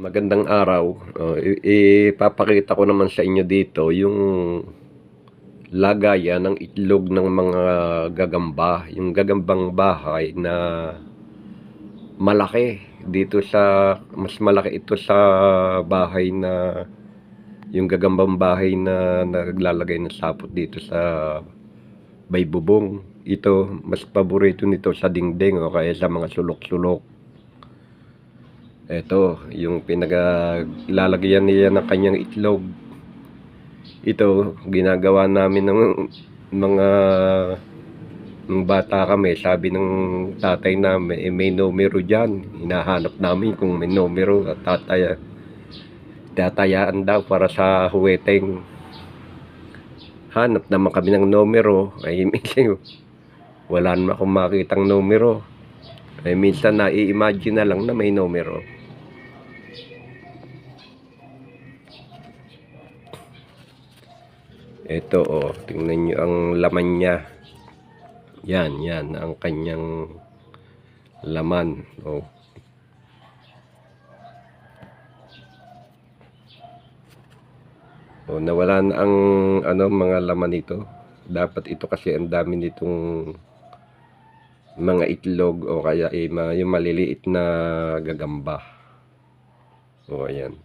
Magandang araw. Ipapakita ko naman sa inyo dito yung lagayan ng itlog ng mga gagamba. Yung gagambang bahay na malaki. Mas malaki ito sa bahay na yung gagambang bahay na naglalagay ng sapot dito sa baybubong. Ito, mas paborito nito sa dingding o kaya sa mga sulok-sulok. Ito, yung pinaglalagyan niya ng kanyang itlog. Ito, ginagawa namin ng mga nung bata kami. Sabi ng tatay namin, may numero dyan. Hinahanap namin kung may numero at tatayaan daw para sa huweteng. Hanap naman kami ng numero. Ay, minsan wala naman akong makitang numero. Ay, minsan nai-imagine na lang na may numero. Ito, tingnan nyo ang laman niya. Yan ang kanyang laman. Nawala na ang mga laman nito. Dapat ito kasi ang dami nitong mga itlog o kaya yung maliliit na gagamba. Ayan.